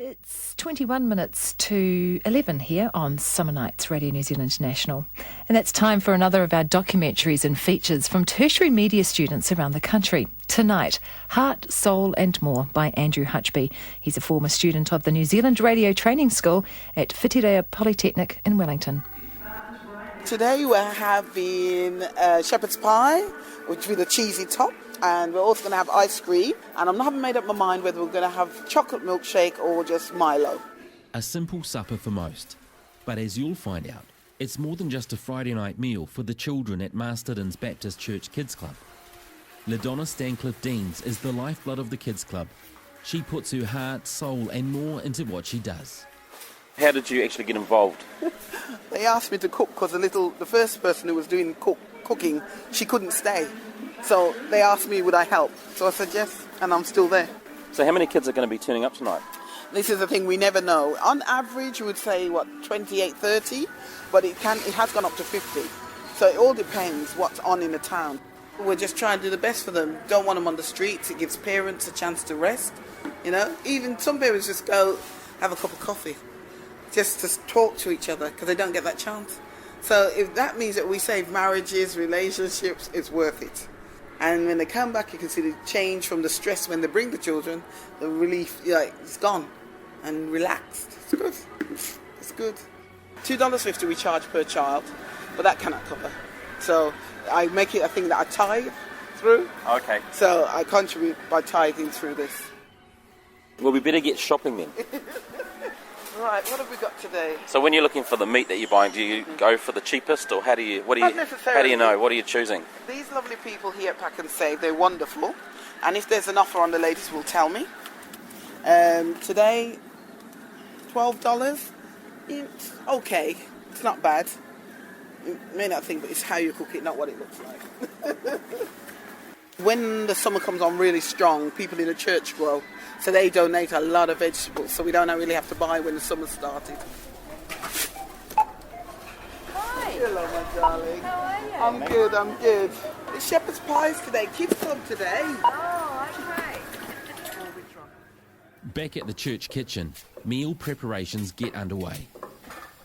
It's 21 minutes to 11 here on Summer Nights Radio New Zealand International. And it's time for another of our documentaries and features from tertiary media students around the country. Tonight, Heart, Soul and More by Andrew Hutchby. He's a former student of the New Zealand Radio Training School at Whitireia Polytechnic in Wellington. Today we're having shepherd's pie, which with a cheesy top. And we're also going to have ice cream. And I haven't made up my mind whether we're going to have chocolate milkshake or just Milo. A simple supper for most. But as you'll find out, it's more than just a Friday night meal for the children at Masterton's Baptist Church Kids Club. Donna Stancliffe-Deans is the lifeblood of the Kids Club. She puts her heart, soul and more into what she does. How did you actually get involved? They asked me to cook because the first person who was doing cooking, she couldn't stay. So they asked me would I help. So I said yes, and I'm still there. So how many kids are going to be turning up tonight? This is the thing, we never know. On average, we would say, 28, 30, but it has gone up to 50. So it all depends what's on in the town. We're just trying to do the best for them. Don't want them on the streets. It gives parents a chance to rest. Even some parents just go have a cup of coffee, just to talk to each other, because they don't get that chance. So if that means that we save marriages, relationships, it's worth it. And when they come back, you can see the change from the stress when they bring the children, the relief, it's gone and relaxed. It's good. It's good. $2.50 we charge per child, but that cannot cover. So I make it a thing that I tithe through. Okay. So I contribute by tithing through this. Well, we better get shopping then. Right, what have we got today? So when you're looking for the meat that you're buying, do you go for the cheapest, or how do you know? What are you choosing? These lovely people here at Pack and Save, they're wonderful. And if there's an offer on, the ladies will tell me. Today, $12. It's okay. It's not bad. You may not think, but it's how you cook it, not what it looks like. When the summer comes on really strong, people in the church grow. So they donate a lot of vegetables, so we don't really have to buy when the summer started. Hi. Hello, my darling. How are you? I'm good. It's shepherd's pies today, Kids Club today. Oh, okay. Back at the church kitchen, meal preparations get underway.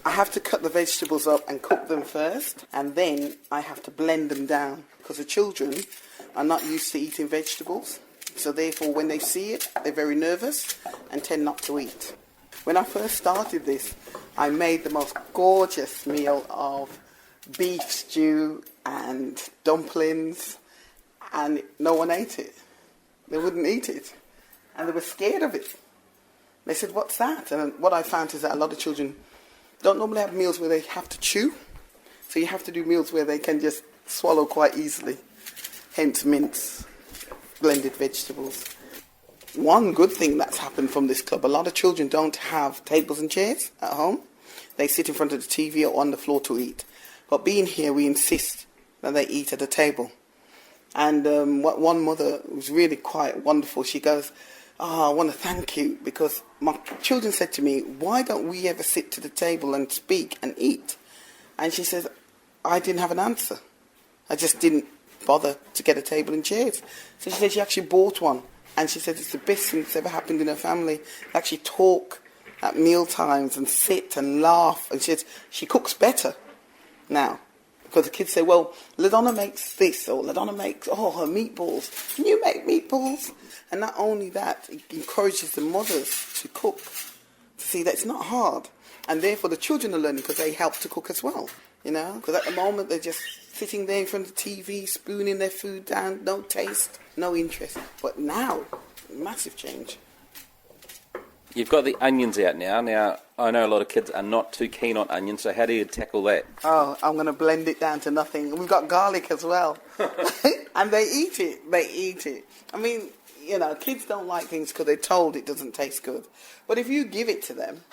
I have to cut the vegetables up and cook them first, and then I have to blend them down, because the children are not used to eating vegetables. So therefore, when they see it, they're very nervous and tend not to eat. When I first started this, I made the most gorgeous meal of beef stew and dumplings, and no one ate it. They wouldn't eat it, and they were scared of it. They said, "What's that?" And what I found is that a lot of children don't normally have meals where they have to chew, so you have to do meals where they can just swallow quite easily, hence mince. Blended vegetables. One good thing that's happened from this club, a lot of children don't have tables and chairs at home. They sit in front of the TV or on the floor to eat. But being here, we insist that they eat at a table. And one mother was really quite wonderful. She goes, I want to thank you, because my children said to me, why don't we ever sit to the table and speak and eat? And she says, I didn't have an answer. I just didn't bother to get a table and chairs. So she said she actually bought one, and she said it's the best thing that's ever happened in her family. They actually talk at meal times and sit and laugh, and she cooks better now, because the kids say, well, LaDonna makes this, or LaDonna makes her meatballs. Can you make meatballs? And not only that, it encourages the mothers to cook, to see that it's not hard, and therefore the children are learning because they help to cook as well. Because at the moment they're just sitting there in front of the TV, spooning their food down, no taste, no interest. But now, massive change. You've got the onions out now. Now, I know a lot of kids are not too keen on onions, so how do you tackle that? Oh, I'm going to blend it down to nothing. We've got garlic as well. And they eat it. I mean, kids don't like things because they're told it doesn't taste good. But if you give it to them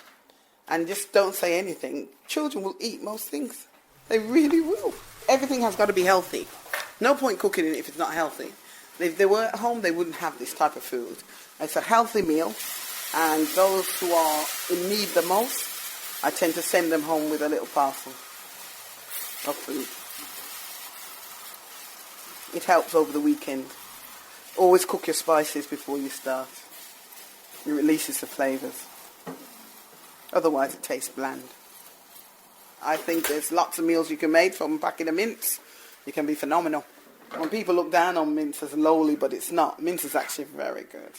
and just don't say anything, children will eat most things. They really will. Everything has got to be healthy. No point cooking it if it's not healthy. If they were at home, they wouldn't have this type of food. It's a healthy meal, and those who are in need the most, I tend to send them home with a little parcel of food. It helps over the weekend. Always cook your spices before you start. It releases the flavours. Otherwise, it tastes bland. I think there's lots of meals you can make from a packet of mince. You can be phenomenal. When people look down on mince as lowly, but it's not. Mince is actually very good.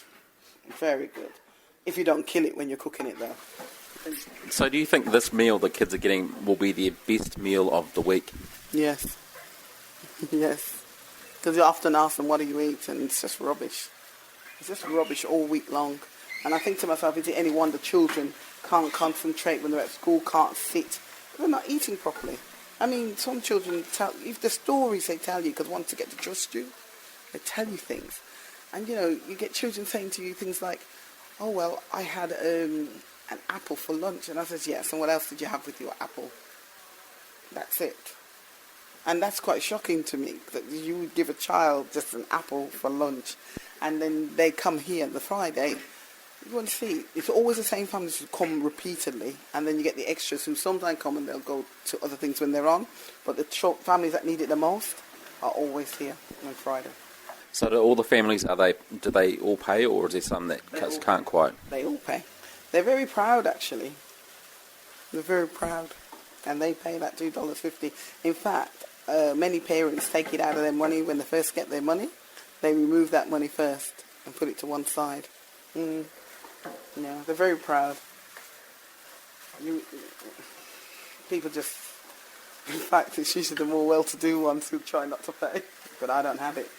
Very good. If you don't kill it when you're cooking it, though. So do you think this meal the kids are getting will be their best meal of the week? Yes. Yes. Because you often ask them, what do you eat? And it's just rubbish. It's just rubbish all week long. And I think to myself, is it any wonder children can't concentrate when they're at school, can't sit? They're not eating properly. I mean, some children tell, if the stories they tell you, because once to get to trust you, they tell you things. And, you know, you get children saying to you things like, oh, well, I had an apple for lunch. And I says, yes, and what else did you have with your apple? That's it. And that's quite shocking to me, that you would give a child just an apple for lunch, and then they come here on the Friday. You want to see, it's always the same families who come repeatedly, and then you get the extras who sometimes come and they'll go to other things when they're on, but the families that need it the most are always here on Friday. So do all the families, do they all pay, or is there some that can't quite? They all pay. They're very proud, actually. They're very proud, and they pay that $2.50. In fact, many parents take it out of their money when they first get their money. They remove that money first and put it to one side. Yeah, they're very proud. People just, in fact, it's usually the more well-to-do ones who try not to pay, but I don't have it.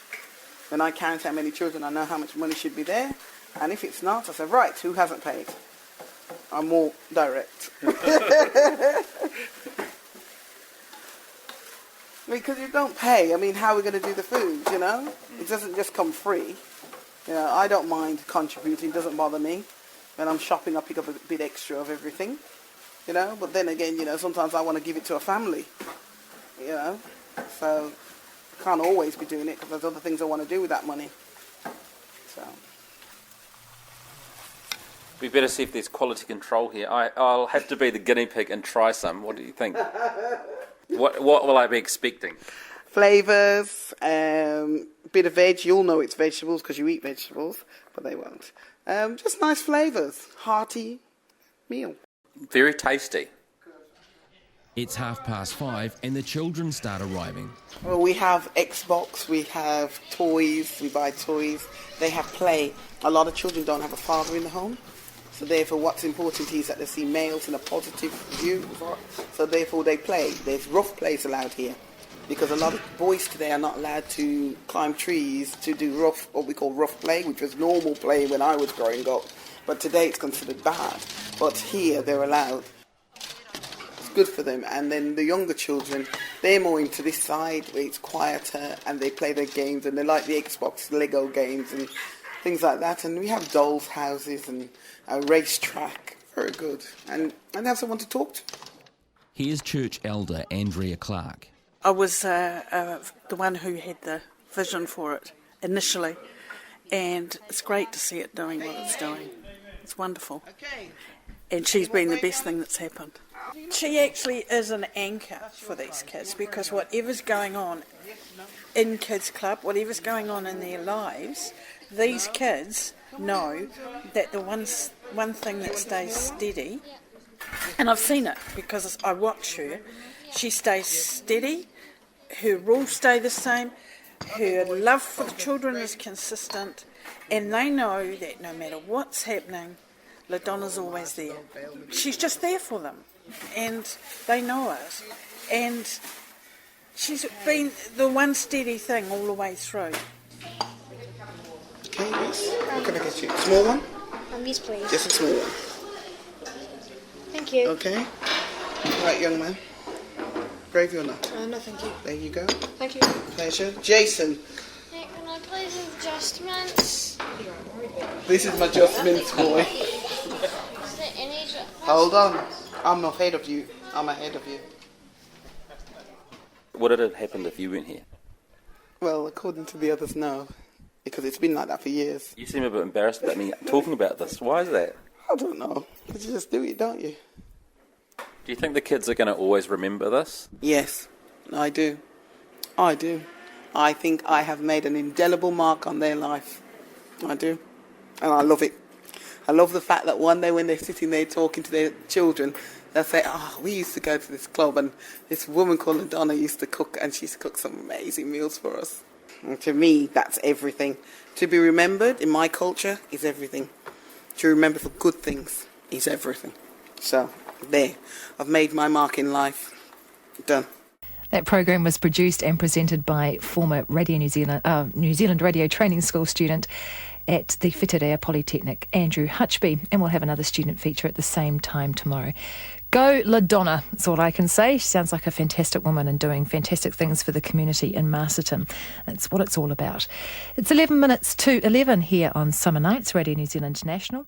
When I count how many children, I know how much money should be there, and if it's not, I say, right, who hasn't paid? I'm more direct. Because you don't pay, I mean, how are we going to do the food, you know? It doesn't just come free. You know, I don't mind contributing, it doesn't bother me. When I'm shopping, I pick up a bit extra of everything, you know? But then again, you know, sometimes I want to give it to a family, you know? So, I can't always be doing it because there's other things I want to do with that money. So. We better see if there's quality control here. I'll have to be the guinea pig and try some. What do you think? What will I be expecting? Flavours, bit of veg. You'll know it's vegetables because you eat vegetables, but they won't. Just nice flavours. Hearty meal. Very tasty. It's 5:30 and the children start arriving. Well, we have Xbox, we have toys, we buy toys. They have play. A lot of children don't have a father in the home. So therefore what's important is that they see males in a positive view. So therefore they play. There's rough plays allowed here. Because a lot of boys today are not allowed to climb trees to do rough, what we call rough play, which was normal play when I was growing up. But today it's considered bad. But here they're allowed. It's good for them. And then the younger children, they're more into this side where it's quieter and they play their games and they like the Xbox Lego games and things like that. And we have dolls' houses and a racetrack. Very good. And have someone to talk to. Here's church elder Andrea Clark. I was the one who had the vision for it initially, and it's great to see it doing what it's doing. It's wonderful. And she's been the best thing that's happened. She actually is an anchor for these kids, because whatever's going on in Kids Club, whatever's going on in their lives, these kids know that the one thing that stays steady, and I've seen it because I watch her, she stays steady, her rules stay the same, her love for the children is consistent, and they know that no matter what's happening, LaDonna's always there. She's just there for them, and they know it. And she's been the one steady thing all the way through. Okay, yes. What can I get you? Small one? Yes, please. Just a small one. Thank you. Okay. Right, young man. Gravy or not? No, thank you. There you go. Thank you. Pleasure. Jason. Hey, can I please have adjustments? This is my Just Mince boy. Is there any adjustments? Hold on. I'm not ahead of you. I'm ahead of you. Would it have happened if you weren't here? Well, according to the others, no. Because it's been like that for years. You seem a bit embarrassed about me talking about this. Why is that? I don't know. But you just do it, don't you? Do you think the kids are going to always remember this? Yes, I do. I do. I think I have made an indelible mark on their life. I do. And I love it. I love the fact that one day when they're sitting there talking to their children, they'll say, oh, we used to go to this club and this woman called Donna used to cook and she used to cook some amazing meals for us. And to me, that's everything. To be remembered in my culture is everything. To remember for good things is everything. So, there. I've made my mark in life. Done. That program was produced and presented by former New Zealand Radio Training School student at the Whitirea Polytechnic, Andrew Hutchby, and we'll have another student feature at the same time tomorrow. Go La Donna, that's all I can say. She sounds like a fantastic woman and doing fantastic things for the community in Masterton. That's what it's all about. It's 11 minutes to 11 here on Summer Nights, Radio New Zealand National.